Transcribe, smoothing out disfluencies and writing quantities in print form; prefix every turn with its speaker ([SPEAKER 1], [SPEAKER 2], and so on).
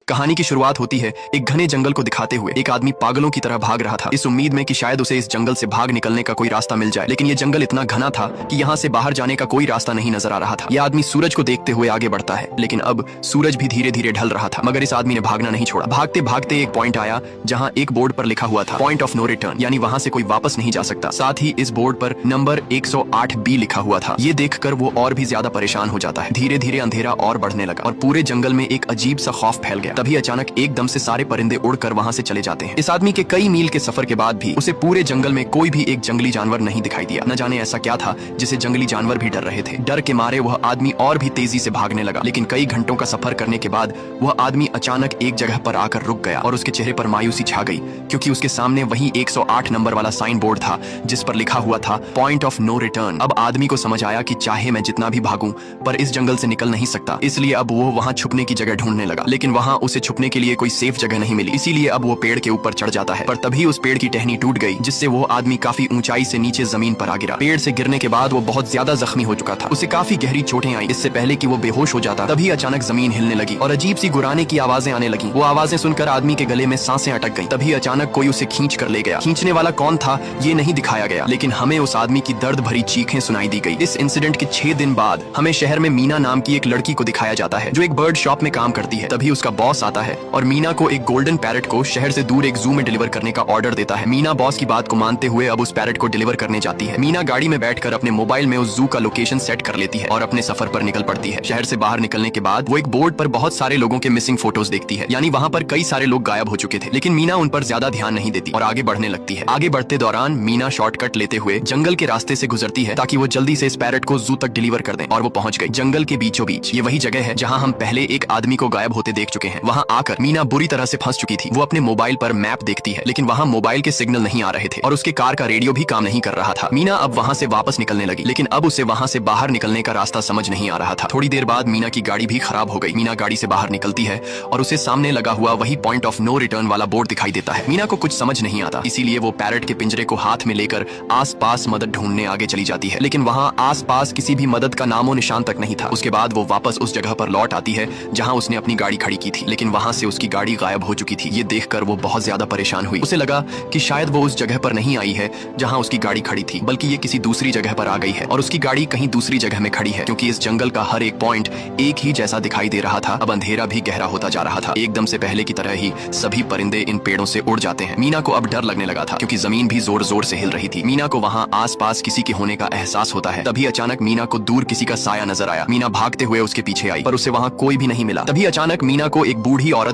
[SPEAKER 1] कहानी की शुरुआत होती है एक घने जंगल को दिखाते हुए। एक आदमी पागलों की तरह भाग रहा था, इस उम्मीद में कि शायद उसे इस जंगल से भाग निकलने का कोई रास्ता मिल जाए, लेकिन ये जंगल इतना घना था कि यहाँ से बाहर जाने का कोई रास्ता नहीं नजर आ रहा था। यह आदमी सूरज को देखते हुए आगे बढ़ता है, लेकिन अब सूरज भी धीरे धीरे ढल रहा था, मगर इस आदमी ने भागना नहीं छोड़ा। भागते भागते एक पॉइंट आया जहाँ एक बोर्ड पर लिखा हुआ था पॉइंट ऑफ नो रिटर्न, यानी वहाँ से कोई वापस नहीं जा सकता। साथ ही इस बोर्ड पर नंबर 108B लिखा हुआ था। ये देखकर वो और भी ज्यादा परेशान हो जाता है। धीरे धीरे अंधेरा और बढ़ने लगा और पूरे जंगल में एक अजीब सा खौफ फैल गया। तभी अचानक एकदम से सारे परिंदे उड़कर वहाँ से चले जाते हैं। इस आदमी के कई मील के सफर के बाद भी उसे पूरे जंगल में कोई भी एक जंगली जानवर नहीं दिखाई दिया। न जाने ऐसा क्या था जिसे जंगली जानवर भी डर रहे थे। डर के मारे वह आदमी और भी तेजी से भागने लगा, लेकिन कई घंटों का सफर करने के बाद वह आदमी अचानक एक जगह पर आकर रुक गया और उसके चेहरे पर मायूसी छा गई, क्योंकि उसके सामने वही 108 नंबर वाला साइन बोर्ड था जिस पर लिखा हुआ था पॉइंट ऑफ नो रिटर्न। अब आदमी को समझ आया कि चाहे मैं जितना भी भागूं पर इस जंगल से निकल नहीं सकता, इसलिए अब वो वहाँ छुपने की जगह ढूंढने लगा, लेकिन वहाँ उसे छुपने के लिए कोई सेफ जगह नहीं मिली। इसीलिए अब वो पेड़ के ऊपर चढ़ जाता है, पर तभी उस पेड़ की टहनी टूट गई, जिससे वो आदमी काफी ऊंचाई से नीचे जमीन पर आ गिरा। पेड़ से गिरने के बाद वो बहुत ज्यादा जख्मी हो चुका था, उसे काफी गहरी चोटें आई। इससे पहले कि वो बेहोश हो जाता तभी अचानक जमीन हिलने लगी और अजीब सी गुराने की आवाजें आने लगी। वो आवाजें सुनकर आदमी के गले में सांसें अटक गईं। तभी अचानक कोई उसे खींच कर ले गया। खींचने वाला कौन था ये नहीं दिखाया गया, लेकिन हमें उस आदमी की दर्द भरी चीखें सुनाई दी गई। इस इंसिडेंट के 6 दिन बाद हमें शहर में मीना नाम की एक लड़की को दिखाया जाता है जो एक बर्ड शॉप में काम करती है। तभी उसका बॉस आता है और मीना को एक गोल्डन पैरेट को शहर से दूर एक जू में डिलीवर करने का ऑर्डर देता है। मीना बॉस की बात को मानते हुए अब उस पैरेट को डिलीवर करने जाती है। मीना गाड़ी में बैठकर अपने मोबाइल में उस जू का लोकेशन सेट कर लेती है और अपने सफर पर निकल पड़ती है। शहर से बाहर निकलने के बाद वो एक बोर्ड पर बहुत सारे लोगों के मिसिंग फोटोज देखती है, यानी वहाँ पर कई सारे लोग गायब हो चुके थे, लेकिन मीना उन पर ज्यादा ध्यान नहीं देती और आगे बढ़ने लगती है। आगे बढ़ते दौरान मीना शॉर्टकट लेते हुए जंगल के रास्ते से गुजरती है ताकि वो जल्दी से इस पैरेट को जू तक डिलीवर कर दें, और वो पहुंच गई जंगल के बीचों बीच। ये वही जगह है जहां हम पहले एक आदमी को गायब होते देख चुके हैं। वहां आकर मीना बुरी तरह से फंस चुकी थी। वो अपने मोबाइल पर मैप देखती है, लेकिन वहां मोबाइल के सिग्नल नहीं आ रहे थे और उसके कार का रेडियो भी काम नहीं कर रहा था। मीना अब वहां से वापस निकलने लगी, लेकिन अब उसे वहां से बाहर निकलने का रास्ता समझ नहीं आ रहा था। थोड़ी देर बाद मीना की गाड़ी भी खराब हो गई। मीना गाड़ी से बाहर निकलती है और उसे सामने लगा हुआ वही पॉइंट ऑफ नो रिटर्न वाला बोर्ड दिखाई देता है। मीना को कुछ समझ नहीं आता, इसीलिए वो पैरेट के पिंजरे को हाथ में लेकर आसपास मदद ढूंढने आगे चली जाती है, लेकिन वहां आसपास किसी भी मदद का नामो निशान तक नहीं था। उसके बाद वो वापस उस जगह पर लौट आती है जहां उसने अपनी गाड़ी खड़ी की थी, लेकिन वहां से उसकी गाड़ी गायब हो चुकी थी। ये देखकर वो बहुत ज्यादा परेशान हुई। उसे लगा कि शायद वो उस जगह पर नहीं आई है जहां उसकी गाड़ी खड़ी थी, बल्कि ये किसी दूसरी जगह पर आ गई है और उसकी गाड़ी कहीं दूसरी जगह में खड़ी है, क्योंकि इस जंगल का हर एक पॉइंट एक ही जैसा दिखाई दे रहा था। अब अंधेरा भी गहरा होता जा रहा था। एकदम से पहले की तरह ही सभी परिंदे इन पेड़ों से उड़ जाते हैं। मीना को अब डर लगने लगा था, क्योंकि जमीन भी जोर जोर से हिल रही थी। मीना को वहां आसपास किसी के होने का एहसास होता है। तभी अचानक मीना को दूर किसी का साया नजर आया। मीना भागते हुए उसके पीछे आई, पर उसे वहां कोई भी नहीं मिला। तभी अचानक मीना को एक बूढ़ी औरत